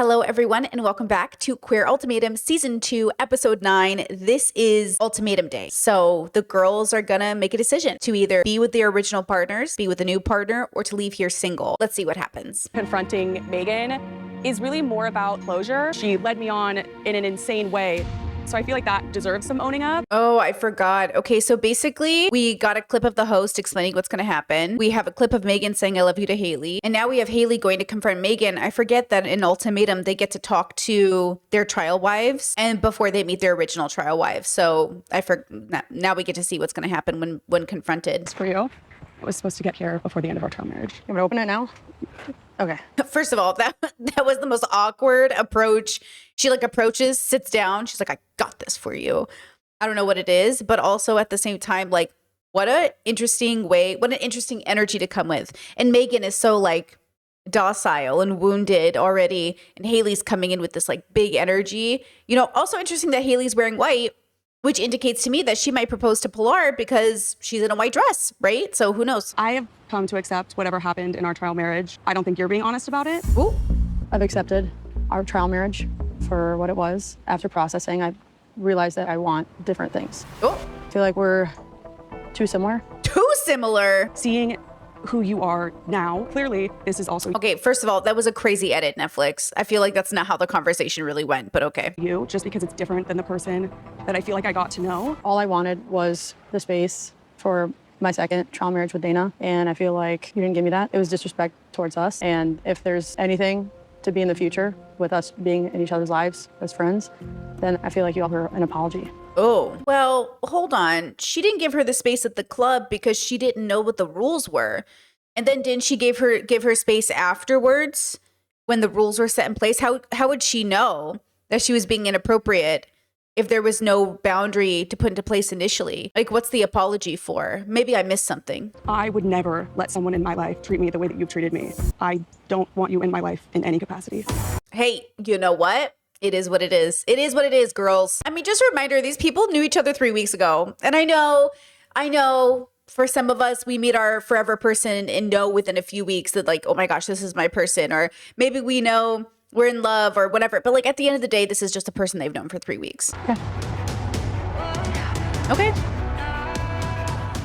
Hello, everyone, and welcome back to Queer Ultimatum Season 2, Episode 9. This is Ultimatum Day. So the girls are gonna make a decision to either be with their original partners, be with a new partner, or to leave here single. Let's see what happens. Confronting Megan is really more about closure. She led me on in an insane way. So I feel like that deserves some owning up. Oh, I forgot. Okay, so basically we got a clip of the host explaining what's going to happen. We have a clip of Megan saying I love you to Haley. And now we have Haley going to confront Megan. I forget that in Ultimatum, they get to talk to their trial wives and before they meet their original trial wives. So now we get to see what's going to happen when confronted. It's for you. I was supposed to get here before the end of our trial marriage. You want me to open it now? Okay. First of all, that was the most awkward approach. She approaches, sits down. She's like, I got this for you. I don't know what it is, but also at the same time, what an interesting energy to come with. And Megan is so docile and wounded already. And Haley's coming in with this big energy. Also interesting that Haley's wearing white, which indicates to me that she might propose to Pilar because she's in a white dress, right? So who knows? I have come to accept whatever happened in our trial marriage. I don't think you're being honest about it. Ooh. I've accepted our trial marriage for what it was. After processing, I realized that I want different things. Oh. I feel like we're too similar. Too similar? Seeing who you are now, clearly this is also Okay, first of all, that was a crazy edit, Netflix. I feel like that's not how the conversation really went, but okay. you, just because it's different than the person that I feel like I got to know. All I wanted was the space for my second trial marriage with Dana, and I feel like you didn't give me that. It was disrespect towards us, and if there's anything to be in the future with us being in each other's lives as friends, then I feel like you owe her an apology. Oh, well, hold on. She didn't give her the space at the club because she didn't know what the rules were. And then didn't she give her space afterwards when the rules were set in place? How would she know that she was being inappropriate if there was no boundary to put into place initially? What's the apology for? Maybe I missed something. I would never let someone in my life treat me the way that you've treated me. I don't want you in my life in any capacity. Hey, you know what? It is what it is. It is what it is, girls. I mean, just a reminder, these people knew each other 3 weeks ago. And I know for some of us, we meet our forever person and know within a few weeks that oh my gosh, this is my person. Or maybe we know we're in love or whatever. But at the end of the day, this is just a person they've known for 3 weeks. Yeah. Okay.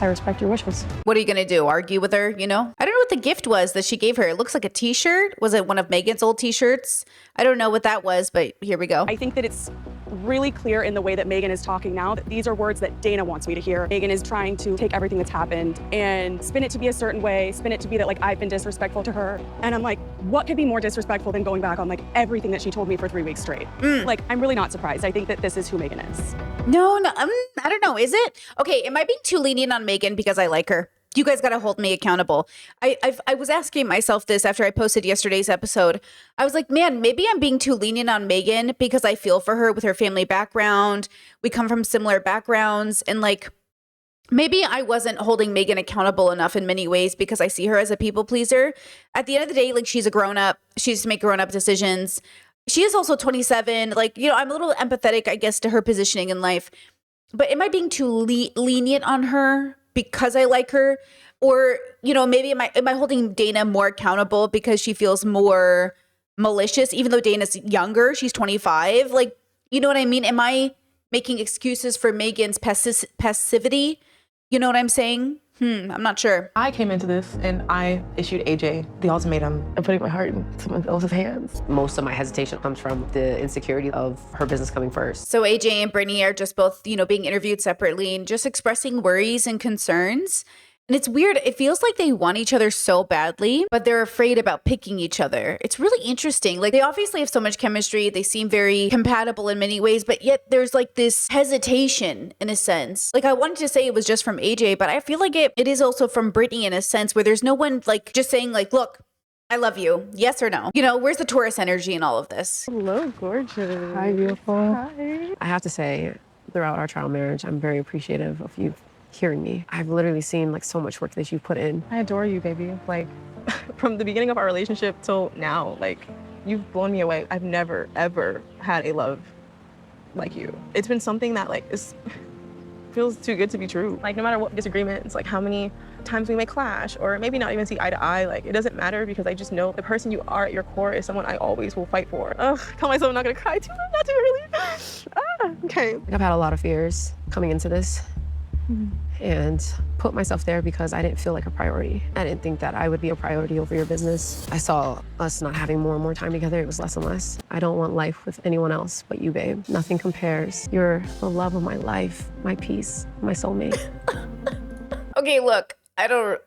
I respect your wishes. What are you going to do? Argue with her, I don't know what the gift was that she gave her. It looks like a t-shirt. Was it one of Megan's old t-shirts? I don't know what that was, but here we go. I think that it's really clear in the way that Megan is talking now that these are words that Dana wants me to hear. Megan is trying to take everything that's happened and spin it to be a certain way, spin it to be that I've been disrespectful to her. And I'm like, what could be more disrespectful than going back on everything that she told me for 3 weeks straight? I'm really not surprised. I think that this is who Megan is. No, I don't know. Is it? Okay, am I being too lenient on Megan because I like her? You guys got to hold me accountable. I was asking myself this after I posted yesterday's episode. I was like, man, maybe I'm being too lenient on Megan because I feel for her with her family background. We come from similar backgrounds. And maybe I wasn't holding Megan accountable enough in many ways because I see her as a people pleaser. At the end of the day, she's a grown up. She has to make grown up decisions. She is also 27. I'm a little empathetic, I guess, to her positioning in life. But am I being too lenient on her because I like her? Or, maybe am I holding Dana more accountable because she feels more malicious, even though Dana's younger, she's 25. You know what I mean? Am I making excuses for Megan's passivity? You know what I'm saying? I'm not sure. I came into this and I issued AJ the ultimatum. I'm putting my heart in someone else's hands. Most of my hesitation comes from the insecurity of her business coming first. So AJ and Brittany are just both, being interviewed separately and just expressing worries and concerns. And it's weird. It feels like they want each other so badly, but they're afraid about picking each other. It's really interesting. They obviously have so much chemistry. They seem very compatible in many ways, but yet there's this hesitation in a sense. I wanted to say it was just from AJ, but I feel like it is also from Brittany in a sense where there's no one just saying look, I love you. Yes or no? Where's the Taurus energy in all of this? Hello, gorgeous. Hi, beautiful. Hi. I have to say, throughout our trial marriage, I'm very appreciative of you hearing me. I've literally seen so much work that you've put in. I adore you, baby. From the beginning of our relationship till now, you've blown me away. I've never, ever had a love like you. It's been something that feels too good to be true. Like, no matter what disagreement, it's like how many times we may clash or maybe not even see eye to eye. Like, it doesn't matter because I just know the person you are at your core is someone I always will fight for. Ugh, tell myself I'm not gonna cry too, not too early. Okay. I've had a lot of fears coming into this and put myself there because I didn't feel like a priority. I didn't think that I would be a priority over your business. I saw us not having more and more time together. It was less and less. I don't want life with anyone else but you, babe. Nothing compares. You're the love of my life, my peace, my soulmate. Okay, look, I don't.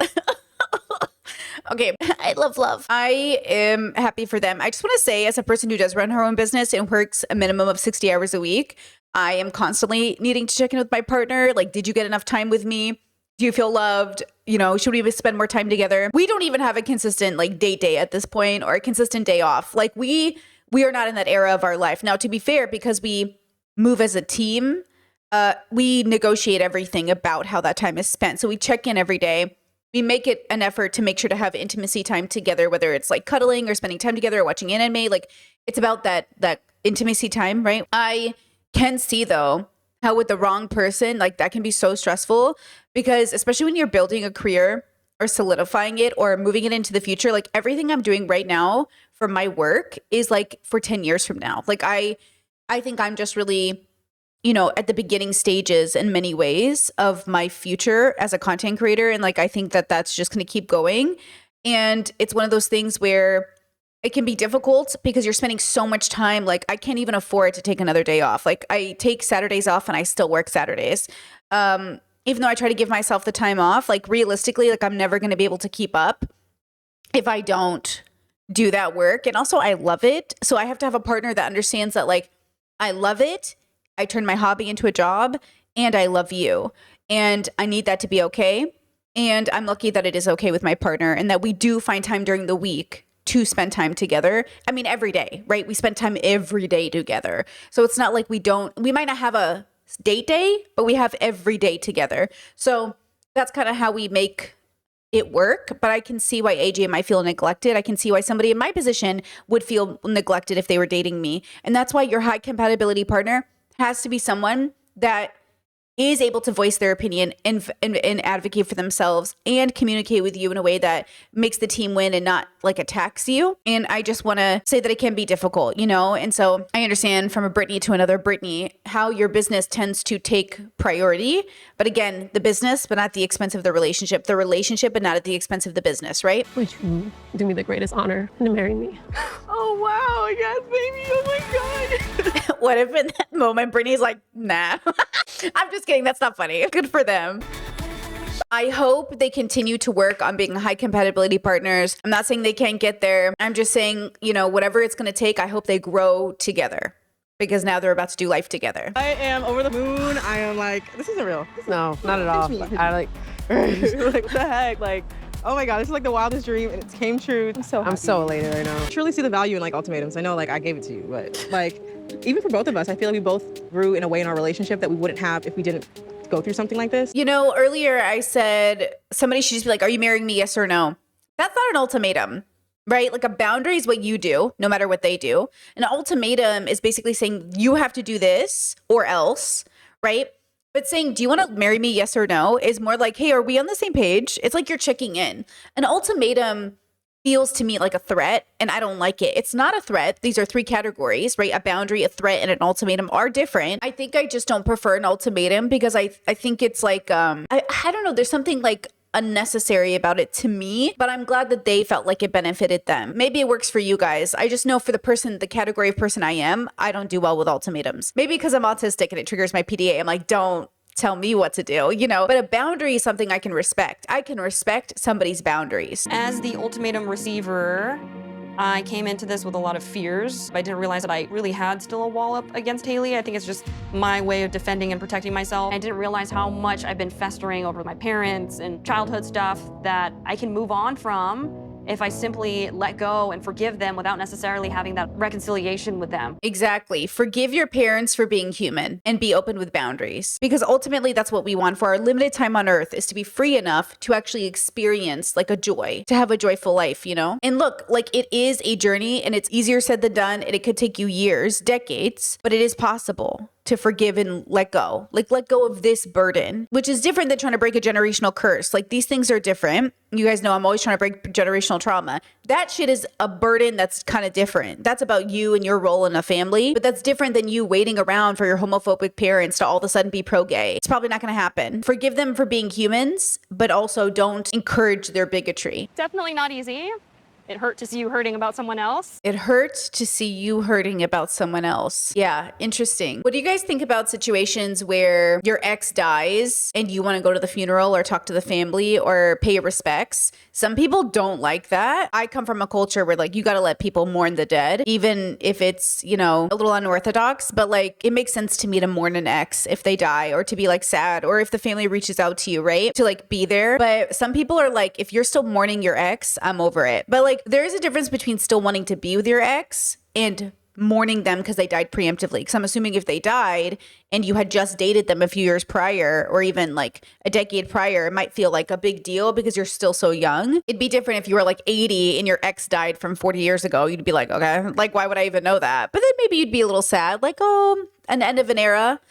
Okay, I love love. I am happy for them. I just want to say, as a person who does run her own business and works a minimum of 60 hours a week, I am constantly needing to check in with my partner. Like, did you get enough time with me? Do you feel loved? You know, should we spend more time together? We don't even have a consistent like date day at this point or a consistent day off. Like we are not in that era of our life. Now, to be fair, because we move as a team, we negotiate everything about how that time is spent. So we check in every day. We make it an effort to make sure to have intimacy time together, whether it's like cuddling or spending time together or watching anime. Like it's about that intimacy time, right? I can see though how with the wrong person, like that can be so stressful because especially when you're building a career or solidifying it or moving it into the future, like everything I'm doing right now for my work is like for 10 years from now. Like I think I'm just really, you know, at the beginning stages in many ways of my future as a content creator. And like, I think that that's just going to keep going. And it's one of those things where it can be difficult because you're spending so much time. Like I can't even afford to take another day off. Like I take Saturdays off and I still work Saturdays. Even though I try to give myself the time off, like realistically, like I'm never going to be able to keep up if I don't do that work. And also I love it. So I have to have a partner that understands that like, I love it. I turn my hobby into a job and I love you. And I need that to be okay. And I'm lucky that it is okay with my partner and that we do find time during the week to spend time together. I mean, every day, right? We spend time every day together. So it's not like we might not have a date day, but we have every day together. So that's kind of how we make it work. But I can see why AJ might feel neglected. I can see why somebody in my position would feel neglected if they were dating me. And that's why your high compatibility partner has to be someone that is able to voice their opinion and advocate for themselves and communicate with you in a way that makes the team win and not like attacks you. And I just want to say that it can be difficult, you know? And so I understand from a Brittany to another Brittany how your business tends to take priority. But again, the business, but not at the expense of the relationship but not at the expense of the business, right? Would you do me the greatest honor to marry me? Oh, wow. Yes, baby. Oh, my God. What if in that moment Brittany's like, nah, I'm just kidding. That's not funny. Good for them. I hope they continue to work on being high compatibility partners. I'm not saying they can't get there. I'm just saying, you know, whatever it's going to take, I hope they grow together because now they're about to do life together. I am over the moon. I am like, this isn't real. No, not at all. I like, like, what the heck? Like, oh my God, this is like the wildest dream and it came true. I'm so elated right now. I truly see the value in like ultimatums. I know like I gave it to you, but like even for both of us, I feel like we both grew in a way in our relationship that we wouldn't have if we didn't go through something like this. You know, earlier I said somebody should just be like, are you marrying me? Yes or no? That's not an ultimatum, right? Like a boundary is what you do, no matter what they do. An ultimatum is basically saying you have to do this or else, right? But saying, do you want to marry me? Yes or no is more like, hey, are we on the same page? It's like you're checking in. An ultimatum feels to me like a threat, and I don't like it. It's not a threat. These are three categories, right? A boundary, a threat, and an ultimatum are different. I think I just don't prefer an ultimatum because I think it's like, I don't know, there's something like unnecessary about it to me, but I'm glad that they felt like it benefited them. Maybe it works for you guys. I just know for the category of person I am, I don't do well with ultimatums. Maybe because I'm autistic and it triggers my PDA. I'm like, don't tell me what to do, you know? But a boundary is something I can respect. I can respect somebody's boundaries. As the ultimatum receiver, I came into this with a lot of fears. I didn't realize that I really had still a wall up against Haley. I think it's just my way of defending and protecting myself. I didn't realize how much I've been festering over my parents and childhood stuff that I can move on from if I simply let go and forgive them without necessarily having that reconciliation with them. Exactly. Forgive your parents for being human and be open with boundaries. Because ultimately that's what we want for our limited time on earth, is to be free enough to actually experience like a joy, to have a joyful life, you know? And look, like it is a journey and it's easier said than done and it could take you years, decades, but it is possible. to forgive and let go. Like, let go of this burden, which is different than trying to break a generational curse. Like, these things are different. You guys know I'm always trying to break generational trauma. That shit is a burden that's kind of different. That's about you and your role in a family, but that's different than you waiting around for your homophobic parents to all of a sudden be pro-gay. It's probably not going to happen. Forgive them for being humans, but also don't encourage their bigotry. Definitely not easy. It hurt to see you hurting about someone else. It hurts to see you hurting about someone else. Yeah, interesting. What do you guys think about situations where your ex dies and you want to go to the funeral or talk to the family or pay your respects? Some people don't like that. I come from a culture where like you got to let people mourn the dead, even if it's, you know, a little unorthodox, but like it makes sense to me to mourn an ex if they die or to be like sad or if the family reaches out to you, right? To like be there. But some people are like, if you're still mourning your ex, I'm over it. But like there is a difference between still wanting to be with your ex and mourning them because they died preemptively. Because I'm assuming if they died and you had just dated them a few years prior or even like a decade prior, it might feel like a big deal because you're still so young. It'd be different if you were like 80 and your ex died from 40 years ago. You'd be like, okay, like why would I even know that? But then maybe you'd be a little sad, like, oh, an end of an era.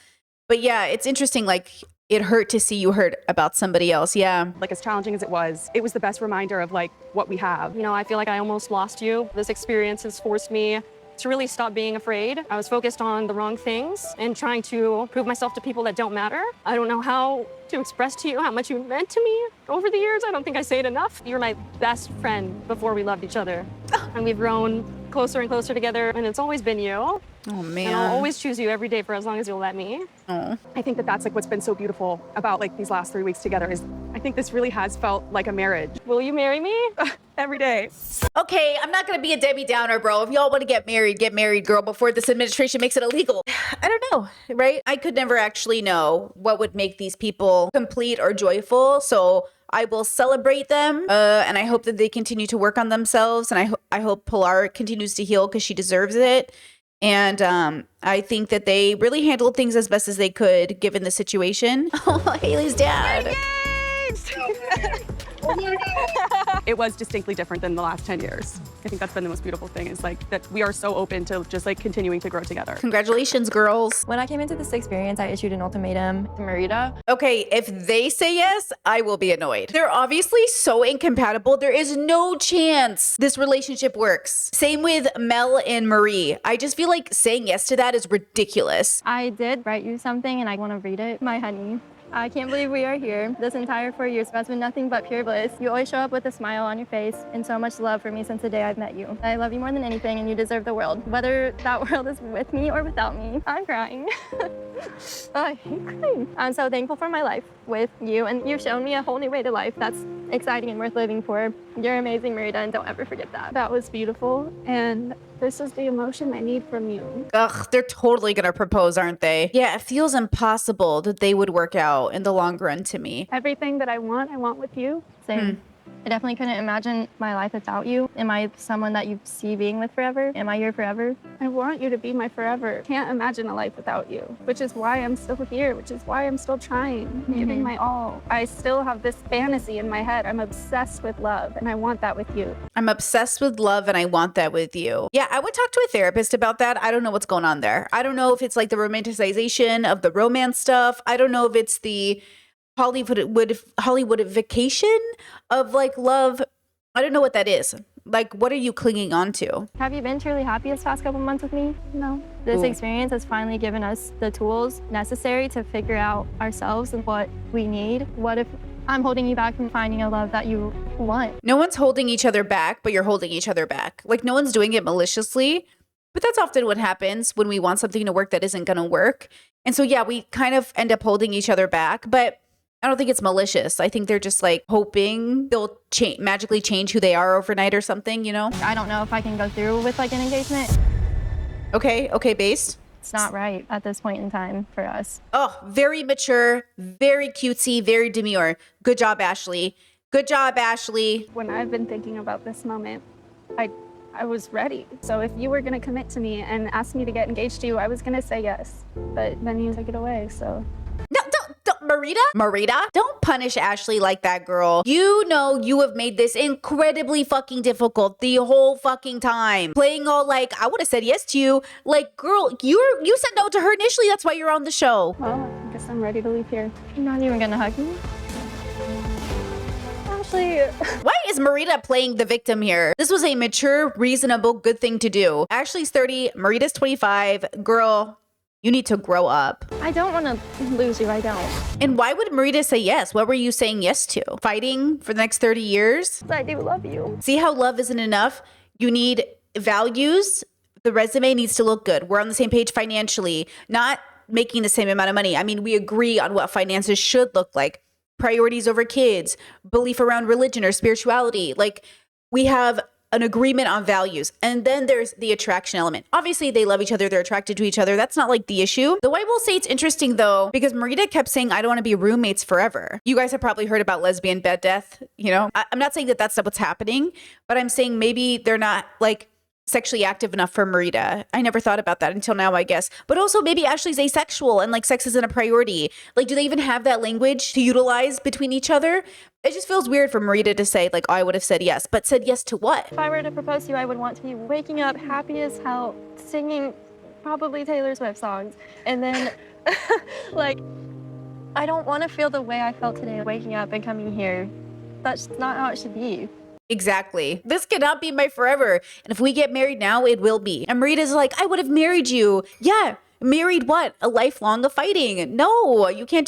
But yeah, it's interesting. Like, it hurt to see you hurt about somebody else. Yeah. Like, as challenging as it was the best reminder of like what we have. You know, I feel like I almost lost you. This experience has forced me to really stop being afraid. I was focused on the wrong things and trying to prove myself to people that don't matter. I don't know how to express to you how much you meant to me over the years. I don't think I say it enough. You were my best friend before we loved each other. And we've grown closer and closer together, and it's always been you. Oh, man. And I'll always choose you every day for as long as you'll let me. Oh. I think that that's like what's been so beautiful about like these last 3 weeks together is I think this really has felt like a marriage. Will you marry me? Every day. Okay, I'm not going to be a Debbie Downer, bro. If y'all want to get married, girl, before this administration makes it illegal. I don't know, right? I could never actually know what would make these people complete or joyful. So I will celebrate them, and I hope that they continue to work on themselves. And I hope Pilar continues to heal because she deserves it. And I think that they really handled things as best as they could given the situation. Oh, Haley's dad. It was distinctly different than the last 10 years. I think that's been the most beautiful thing is like that we are so open to just like continuing to grow together. Congratulations, girls. When I came into this experience, I issued an ultimatum to Marita. Okay, if they say yes, I will be annoyed. They're obviously so incompatible. There is no chance this relationship works. Same with Mel and Marie. I just feel like saying yes to that is ridiculous. I did write you something and I want to read it. My honey, I can't believe we are here. This entire 4 years has been nothing but pure bliss. You always show up with a smile on your face and so much love for me since the day I've met you. I love you more than anything and you deserve the world. Whether that world is with me or without me. I'm crying. I hate crying. I'm so thankful for my life with you and you've shown me a whole new way to life that's exciting and worth living for. You're amazing, Marita, and don't ever forget that. That was beautiful, and this is the emotion I need from you. Ugh, they're totally gonna propose, aren't they? Yeah, it feels impossible that they would work out in the long run to me. Everything that I want with you. Same. I definitely couldn't imagine my life without you. Am I someone that you see being with forever? Am I your forever? I want you to be my forever. Can't imagine a life without you, which is why I'm still here, which is why I'm still trying, giving my all. I still have this fantasy in my head. I'm obsessed with love, and I want that with you. I'm obsessed with love and I want that with you. Yeah, I would talk to a therapist about that. I don't know what's going on there. I don't know if it's like the romanticization of the romance stuff. I don't know if it's the Hollywoodification of like love. I don't know what that is. Like, what are you clinging on to? Have you been truly happy this past couple months with me? No. This experience has finally given us the tools necessary to figure out ourselves and what we need. What if I'm holding you back from finding a love that you want? No one's holding each other back, but you're holding each other back. Like, no one's doing it maliciously, but that's often what happens when we want something to work that isn't going to work. And so, yeah, we kind of end up holding each other back, but I don't think it's malicious. I think they're just like hoping they'll magically change who they are overnight or something, you know? I don't know if I can go through with like an engagement. Okay, based. It's not right at this point in time for us. Oh, very mature, very cutesy, very demure. Good job, Ashley. Good job, Ashley. When I've been thinking about this moment, I was ready. So if you were gonna commit to me and ask me to get engaged to you, I was gonna say yes. But then you took it away, so. No, don't, Marita, don't punish Ashley like that, girl. You know you have made this incredibly fucking difficult the whole fucking time. Playing all like, I would have said yes to you. Like, girl, you said no to her initially. That's why you're on the show. Well, I guess I'm ready to leave here. You're not even gonna hug me? Ashley. Why is Marita playing the victim here? This was a mature, reasonable, good thing to do. Ashley's 30, Marita's 25. Girl, you need to grow up. I don't want to lose you. I don't. And why would Marita say yes? What were you saying yes to? Fighting for the next 30 years? I do love you. See how love isn't enough? You need values. The resume needs to look good. We're on the same page financially, not making the same amount of money. I mean, we agree on what finances should look like. Priorities over kids, belief around religion or spirituality. Like, we have an agreement on values. And then there's the attraction element. Obviously, they love each other. They're attracted to each other. That's not like the issue. Though I will say it's interesting though, because Marita kept saying, I don't want to be roommates forever. You guys have probably heard about lesbian bed death. You know, I'm not saying that that's what's happening, but I'm saying maybe they're not like sexually active enough for Marita. I never thought about that until now, I guess. But also maybe Ashley's asexual and like sex isn't a priority. Like, do they even have that language to utilize between each other? It just feels weird for Marita to say like, oh, I would have said yes, but said yes to what? If I were to propose to you, I would want to be waking up happy as hell, singing probably Taylor Swift songs. And then like, I don't want to feel the way I felt today waking up and coming here. That's not how it should be. Exactly. This cannot be my forever. And if we get married now, it will be. And Marita's like, I would have married you. Yeah. Married what? A lifelong of fighting. No, you can't.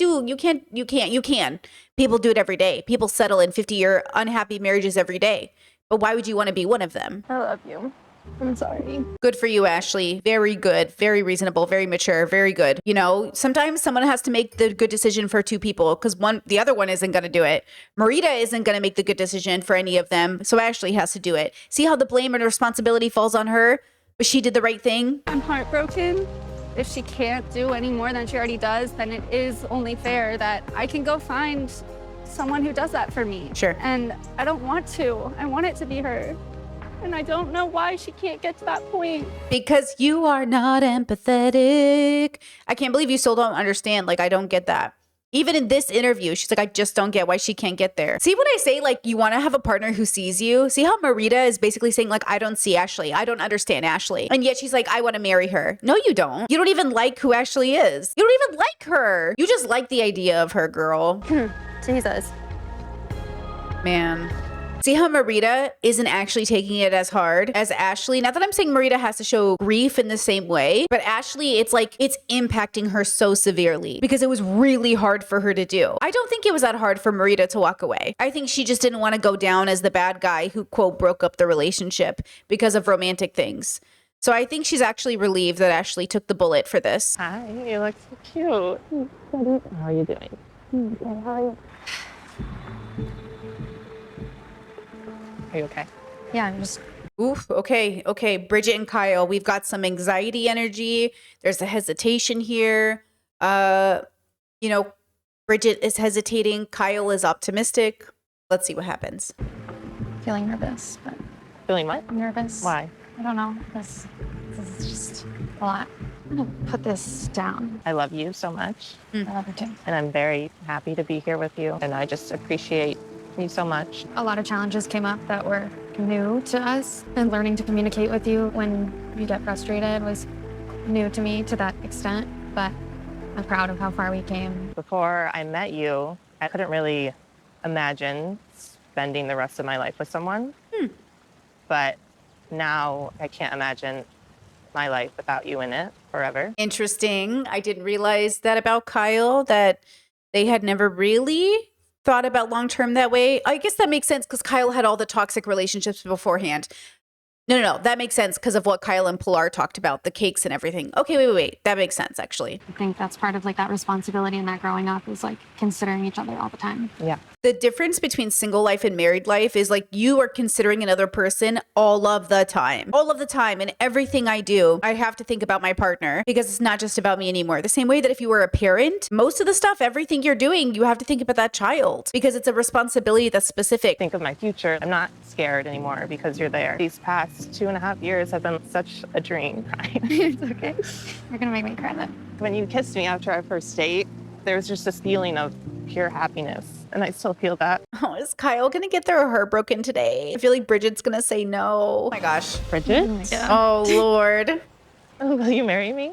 People do it every day. People settle in 50-year unhappy marriages every day. But why would you want to be one of them? I love you. I'm sorry. Good for you, Ashley. Very good. Very reasonable. Very mature. Very good. You know, sometimes someone has to make the good decision for two people because the other one isn't going to do it. Marita isn't going to make the good decision for any of them. So Ashley has to do it. See how the blame and responsibility falls on her? But she did the right thing. I'm heartbroken. If she can't do any more than she already does, then it is only fair that I can go find someone who does that for me. Sure. And I don't want to. I want it to be her. And I don't know why she can't get to that point. Because you are not empathetic. I can't believe you still don't understand. Like, I don't get that. Even in this interview, she's like, I just don't get why she can't get there. See what I say? Like, you want to have a partner who sees you. See how Marita is basically saying, like, I don't see Ashley. I don't understand Ashley. And yet she's like, I want to marry her. No, you don't. You don't even like who Ashley is. You don't even like her. You just like the idea of her, girl. Jesus. Man. See how Marita isn't actually taking it as hard as Ashley? Not that I'm saying Marita has to show grief in the same way, but Ashley, it's like it's impacting her so severely because it was really hard for her to do. I don't think it was that hard for Marita to walk away. I think she just didn't want to go down as the bad guy who, quote, broke up the relationship because of romantic things. So I think she's actually relieved that Ashley took the bullet for this. Hi, you look so cute. How are you doing? How are you? Are you okay? Yeah, I'm just... Oof, okay. Bridget and Kyle, we've got some anxiety energy. There's a hesitation here. You know, Bridget is hesitating. Kyle is optimistic. Let's see what happens. feeling nervous, but... Feeling what? Nervous. Why? I don't know. This is just a lot. I'm gonna put this down. I love you so much. I love you too. And I'm very happy to be here with you. And I just appreciate you so much. A lot of challenges came up that were new to us, and learning to communicate with you when you get frustrated was new to me to that extent, but I'm proud of how far we came. Before I met you, I couldn't really imagine spending the rest of my life with someone. But now I can't imagine my life without you in it forever. Interesting. I didn't realize that about Kyle, that they had never really thought about long-term that way. I guess that makes sense because Kyle had all the toxic relationships beforehand. No. That makes sense because of what Kyle and Pilar talked about, the cakes and everything. Okay, wait. That makes sense, actually. I think that's part of like that responsibility and that growing up is like considering each other all the time. Yeah. The difference between single life and married life is like you are considering another person all of the time. All of the time. And everything I do, I have to think about my partner because it's not just about me anymore. The same way that if you were a parent, most of the stuff, everything you're doing, you have to think about that child because it's a responsibility that's specific. Think of my future. I'm not scared anymore because you're there. These past 2.5 years have been such a dream, right? It's okay. You're gonna make me cry then. When you kissed me after our first date, There was just this feeling of pure happiness, and I still feel that. Oh, is Kyle gonna get their heart broken today? I feel like Bridget's gonna say no. Oh my gosh. Bridget? Oh Lord. Will you marry me?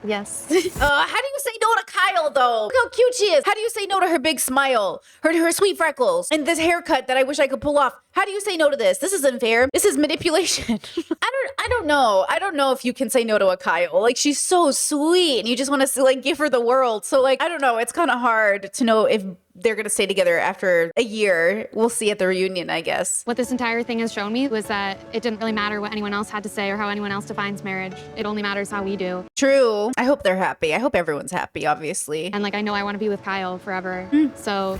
Yes. How do you say no to Kyle though? Look how cute she is. How do you say no to her big smile, her sweet freckles, and this haircut that I wish I could pull off? How do you say no to this? This is unfair. This is manipulation. I don't know. I don't know if you can say no to a Kyle. Like, she's so sweet and you just want to like give her the world. So like, I don't know. It's kind of hard to know if they're going to stay together after a year. We'll see at the reunion, I guess. What this entire thing has shown me was that it didn't really matter what anyone else had to say or how anyone else defines marriage. It only matters how we do. True. I hope they're happy. I hope everyone's happy, obviously. And like, I know I want to be with Kyle forever. So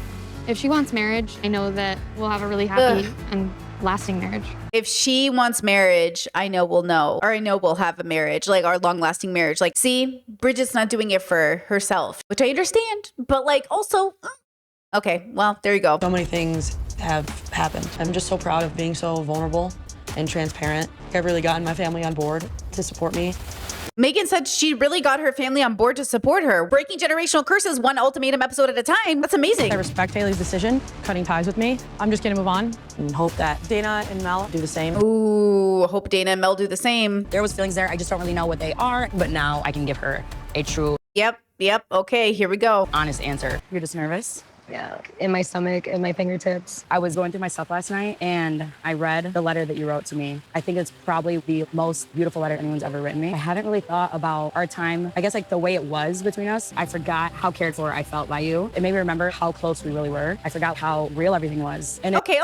if she wants marriage, I know that we'll have a really happy and lasting marriage. If she wants marriage, I know we'll know, or I know we'll have a marriage, like our long-lasting marriage. Like, see, Bridget's not doing it for herself, which I understand, but like also, okay, well, there you go. So many things have happened. I'm just so proud of being so vulnerable and transparent. I've really gotten my family on board to support me. Megan said she really got her family on board to support her. Breaking generational curses, one ultimatum episode at a time. That's amazing. I respect Haley's decision, cutting ties with me. I'm just gonna move on and hope that Dana and Mel do the same. Ooh, hope Dana and Mel do the same. There was feelings there. I just don't really know what they are, but now I can give her a true, Yep. Okay, here we go. honest answer. You're just nervous? Yeah, in my stomach, in my fingertips. I was going through my stuff last night and I read the letter that you wrote to me. I think it's probably the most beautiful letter anyone's ever written me. I hadn't really thought about our time, I guess like the way it was between us. I forgot how cared for I felt by you. It made me remember how close we really were. I forgot how real everything was. And Okay.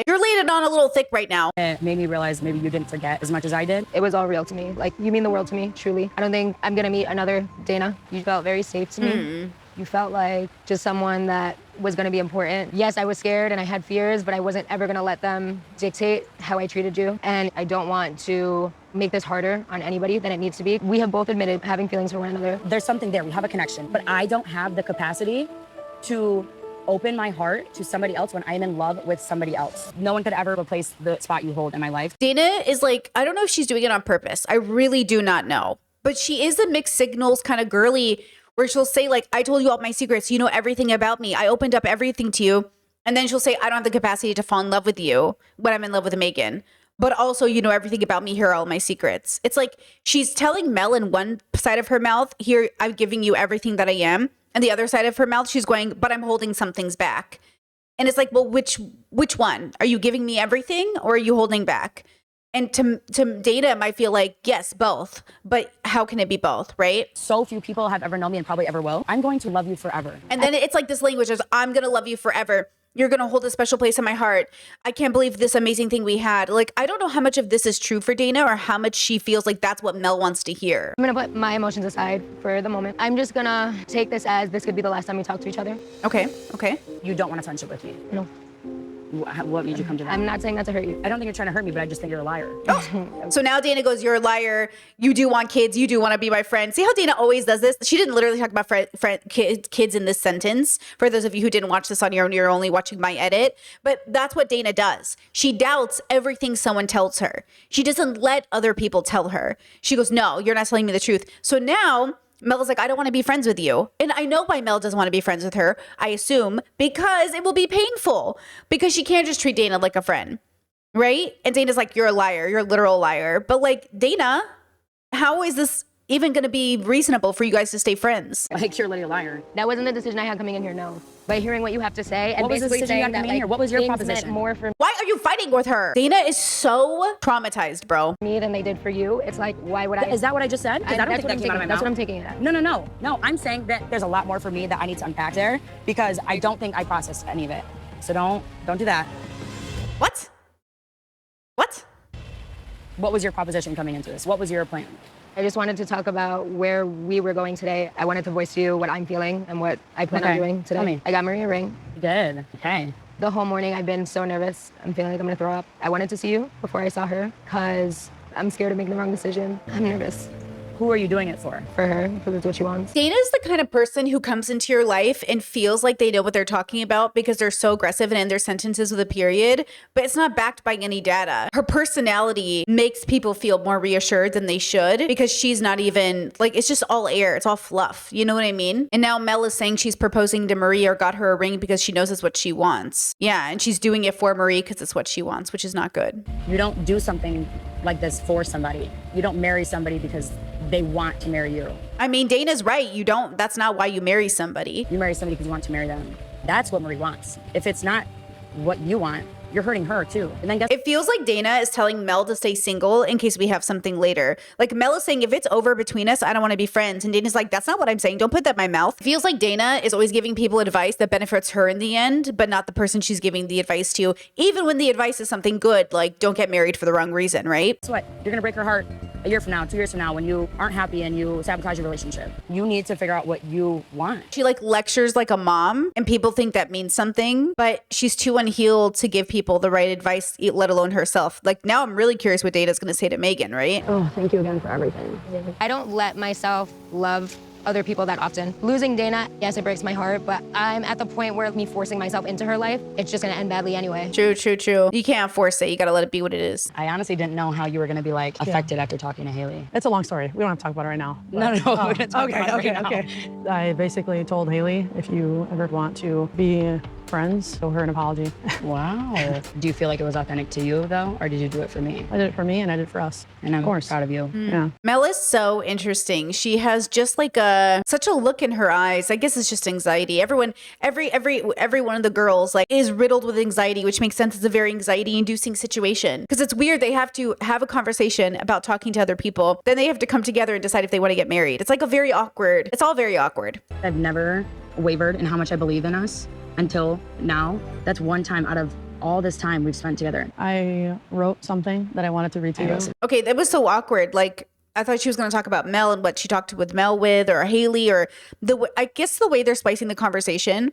You're laying it on a little thick right now. it made me realize maybe you didn't forget as much as I did. It was all real to me. Like, you mean the world to me, truly. I don't think I'm gonna meet another Dana. You felt very safe to me. You felt like just someone that was gonna be important. Yes, I was scared and I had fears, but I wasn't ever gonna let them dictate how I treated you. And I don't want to make this harder on anybody than it needs to be. We have both admitted having feelings for one another. There's something there, we have a connection, but I don't have the capacity to open my heart to somebody else when I'm in love with somebody else. No one could ever replace the spot you hold in my life. Dana is like, I don't know if she's doing it on purpose. I really do not know. But she is a mixed signals kind of girly where she'll say like, I told you all my secrets. You know everything about me. I opened up everything to you. And then she'll say, I don't have the capacity to fall in love with you when I'm in love with Megan. But also, you know everything about me. Here are all my secrets. It's like she's telling Mel in one side of her mouth, here, I'm giving you everything that I am. And the other side of her mouth, she's going, but I'm holding some things back. And it's like, well, which one? Are you giving me everything or are you holding back? And to Dana might feel like, yes, both. But how can it be both, right? So few people have ever known me and probably ever will. I'm going to love you forever. And then it's like this language is, I'm going to love you forever. You're going to hold a special place in my heart. I can't believe this amazing thing we had. Like, I don't know how much of this is true for Dana or how much she feels like that's what Mel wants to hear. I'm gonna put my emotions aside for the moment. I'm just gonna take this as this could be the last time we talk to each other. Okay. You don't want a friendship with me. No. What made you come to that? I'm not saying that to hurt you. I don't think you're trying to hurt me, but I just think you're a liar. So now Dana goes, you're a liar. You do want kids. You do want to be my friend. See how Dana always does this? She didn't literally talk about kids in this sentence. For those of you who didn't watch this on your own, you're only watching my edit. But that's what Dana does. She doubts everything someone tells her. She doesn't let other people tell her. She goes, no, you're not telling me the truth. So now Mel is like, I don't want to be friends with you. And I know why Mel doesn't want to be friends with her, I assume, because it will be painful. Because she can't just treat Dana like a friend, right? And Dana's like, you're a liar. You're a literal liar. But like, Dana, how is this even going to be reasonable for you guys to stay friends? Like, you're literally a liar. That wasn't the decision I had coming in here, no. By hearing what you have to say and What was the basically decision you saying had coming that in here? What was your things meant proposition? more for Why are you fighting with her? Dana is so traumatized, bro. me than they did for you. It's like, why would I? Is that what I just said? Because I don't think that came out of my mouth. That's what I'm taking it as. No, I'm saying that there's a lot more for me that I need to unpack there because I don't think I processed any of it. So don't do that. What? What was your proposition coming into this? What was your plan? I just wanted to talk about where we were going today. I wanted to voice to you what I'm feeling and what I plan on doing today. Tell me. I got Maria a ring. You did. Okay. The whole morning I've been so nervous. I'm feeling like I'm gonna throw up. I wanted to see you before I saw her because I'm scared of making the wrong decision. I'm nervous. who are you doing it for? For her, because it's what she wants. Dana's the kind of person who comes into your life and feels like they know what they're talking about because they're so aggressive and end their sentences with a period, but it's not backed by any data. Her personality makes people feel more reassured than they should because she's not even, like, it's just all air. It's all fluff. You know what I mean? And now Mel is saying she's proposing to Marie or got her a ring because she knows it's what she wants. Yeah, and she's doing it for Marie because it's what she wants, which is not good. You don't do something like this for somebody. You don't marry somebody because they want to marry you. I mean, Dana's right. You don't, that's not why you marry somebody. You marry somebody because you want to marry them. That's what Marie wants. If it's not what you want, you're hurting her too. And then guess it feels like Dana is telling Mel to stay single in case we have something later. Like Mel is saying, if it's over between us, I don't want to be friends. And Dana's like, that's not what I'm saying. Don't put that in my mouth. It feels like Dana is always giving people advice that benefits her in the end, but not the person she's giving the advice to, even when the advice is something good, like don't get married for the wrong reason, right? Guess what? You're gonna break her heart a year from now, 2 years from now, when you aren't happy and you sabotage your relationship. You need to figure out what you want. She like lectures like a mom and people think that means something, but she's too unhealed to give people the right advice, let alone herself. Like now I'm really curious what Dana's gonna say to Megan, right? Oh, thank you again for everything. I don't let myself love other people that often. Losing Dana, yes, it breaks my heart, but I'm at the point where me forcing myself into her life, it's just gonna end badly anyway. True. You can't force it. You gotta let it be what it is. I honestly didn't know how you were gonna be like affected after talking to Haley. It's a long story. We don't have to talk about it right now. No, we're gonna talk about it right now. I basically told Haley, if you ever want to be friends, owe her an apology. Wow. Do you feel like it was authentic to you though, or did you do it for me? I did it for me and I did it for us. And I'm of course. proud of you. Yeah. Mel is so interesting. She has just like such a look in her eyes. I guess it's just anxiety. Every one of the girls like is riddled with anxiety, which makes sense. It's a very anxiety-inducing situation because it's weird. They have to have a conversation about talking to other people. Then they have to come together and decide if they want to get married. It's like it's all very awkward. I've never wavered in how much I believe in us until now. That's one time out of all this time we've spent together. I wrote something that I wanted to read to you. Okay, that was so awkward. Like, I thought she was going to talk about Mel and what she talked with Mel with, or Haley, or I guess the way they're spicing the conversation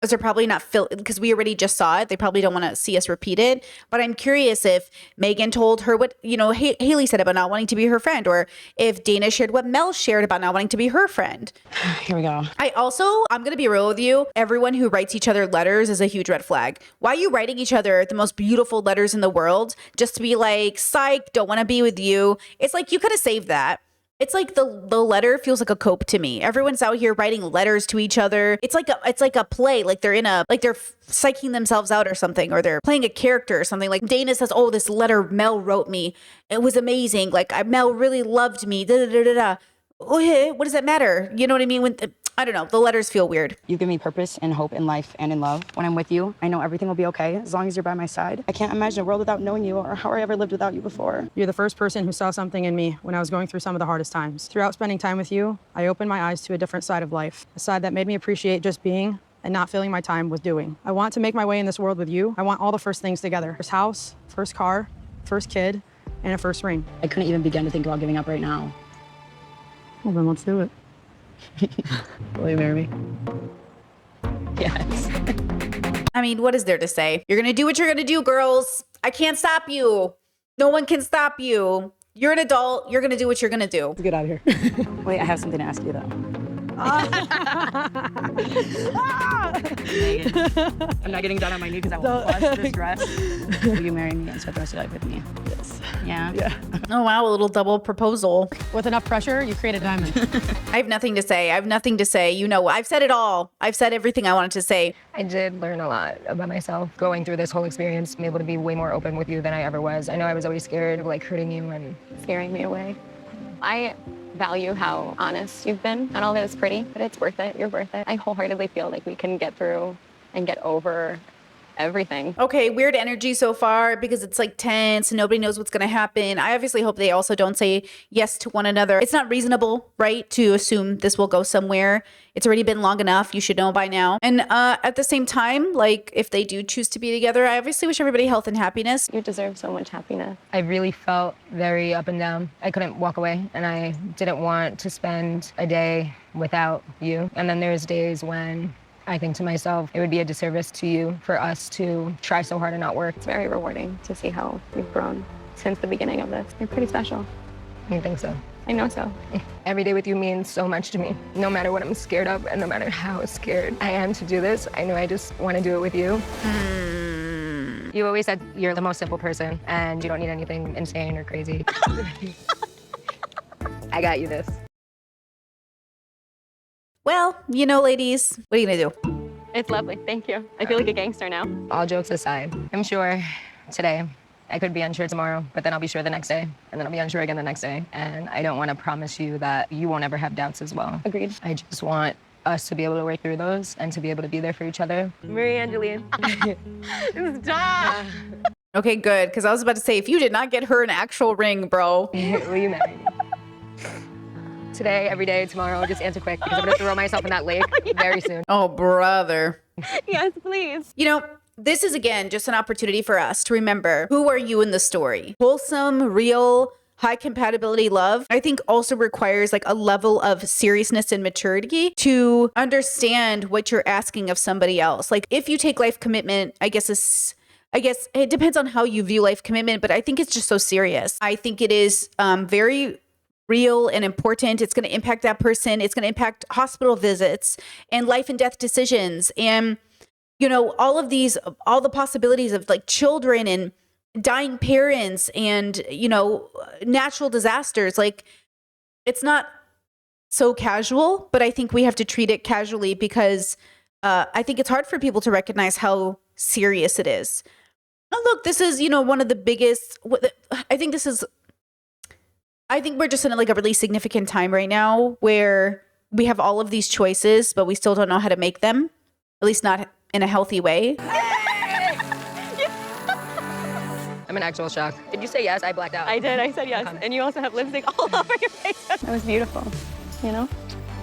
is they're probably not because we already just saw it. They probably don't want to see us repeat it. But I'm curious if Megan told her what, Haley said about not wanting to be her friend, or if Dana shared what Mel shared about not wanting to be her friend. Here we go. I'm going to be real with you. Everyone who writes each other letters is a huge red flag. Why are you writing each other the most beautiful letters in the world just to be like, psych, don't want to be with you? It's like, you could have saved that. It's like the letter feels like a cope to me. Everyone's out here writing letters to each other. It's like a play, like they're psyching themselves out or something, or they're playing a character or something. Like Dana says, "Oh, this letter Mel wrote me. It was amazing. Like Mel really loved me." Da da da da. Okay, what does that matter? You know what I mean? I don't know. The letters feel weird. You give me purpose and hope in life and in love. When I'm with you, I know everything will be okay as long as you're by my side. I can't imagine a world without knowing you or how I ever lived without you before. You're the first person who saw something in me when I was going through some of the hardest times. Throughout spending time with you, I opened my eyes to a different side of life, a side that made me appreciate just being and not filling my time with doing. I want to make my way in this world with you. I want all the first things together. First house, first car, first kid, and a first ring. I couldn't even begin to think about giving up right now. Well, then let's do it. Will you marry me? Yes. I mean, what is there to say? You're going to do what you're going to do, girls. I can't stop you. No one can stop you. You're an adult. You're going to do what you're going to do. Let's get out of here. Wait, I have something to ask you though. Megan, I'm not getting down on my knee because I will bust this dress. Will you marry me and spend the rest of your life with me? Yes. Yeah? Oh, wow. A little double proposal. With enough pressure, you create a diamond. I have nothing to say. I've said it all. I've said everything I wanted to say. I did learn a lot about myself going through this whole experience. I'm able to be way more open with you than I ever was. I know I was always scared of like hurting you and scaring me away. I value how honest you've been. Not all of it is pretty, but it's worth it. You're worth it. I wholeheartedly feel like we can get through and get over everything. Okay, weird energy so far because it's like tense and nobody knows what's going to happen. I obviously hope they also don't say yes to one another. It's not reasonable, right, to assume this will go somewhere. It's already been long enough. You should know by now. And at the same time, like if they do choose to be together, I obviously wish everybody health and happiness. You deserve so much happiness. I really felt very up and down. I couldn't walk away and I didn't want to spend a day without you. And then there's days when I think to myself, it would be a disservice to you for us to try so hard and not work. It's very rewarding to see how you've grown since the beginning of this. You're pretty special. I think so. I know so. Every day with you means so much to me. No matter what I'm scared of and no matter how scared I am to do this, I know I just want to do it with you. You always said you're the most simple person and you don't need anything insane or crazy. I got you this. Well, you know, ladies, what are you gonna do? It's lovely. Thank you. I feel like a gangster now. All jokes aside, I'm sure today, I could be unsure tomorrow, but then I'll be sure the next day, and then I'll be unsure again the next day. And I don't want to promise you that you won't ever have doubts as well. Agreed. I just want us to be able to work through those and to be able to be there for each other. Marie Angeline. Stop. Okay, good. Because I was about to say, if you did not get her an actual ring, bro. Will you marry me? Today, every day, tomorrow, I'll just answer quick because I'm going to throw myself in that lake very soon. Oh, brother. Yes, please. You know, this is, again, just an opportunity for us to remember, who are you in the story? Wholesome, real, high compatibility love, I think also requires like a level of seriousness and maturity to understand what you're asking of somebody else. Like if you take life commitment, I guess it depends on how you view life commitment, but I think it's just so serious. I think it is very real and important. It's going to impact that person. It's going to impact hospital visits and life and death decisions. And, you know, all the possibilities of like children and dying parents and, you know, natural disasters. Like it's not so casual, but I think we have to treat it casually because I think it's hard for people to recognize how serious it is. Oh, look, this is, you know, one of the biggest, I think we're just in like a really significant time right now where we have all of these choices, but we still don't know how to make them, at least not in a healthy way. I'm in actual shock. Did you say yes? I blacked out. I did. I said yes. And you also have lipstick all over your face. That was beautiful, you know?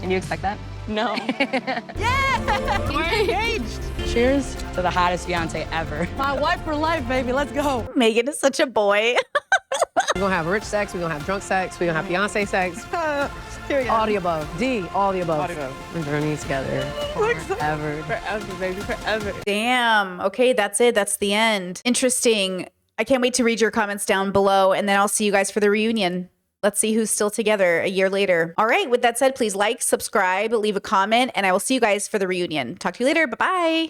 Did you expect that? No. Yeah! We're engaged. Cheers to the hottest fiance ever. My wife for life, baby. Let's go. Megan is such a boy. We're gonna have rich sex, we're gonna have drunk sex, we're gonna have fiance sex. All the above. D, all the above. We're journeying together forever. Forever, baby, forever. Damn. Okay, that's it. That's the end. Interesting. I can't wait to read your comments down below, and then I'll see you guys for the reunion. Let's see who's still together a year later. All right, with that said, please like, subscribe, leave a comment, and I will see you guys for the reunion. Talk to you later. Bye-bye.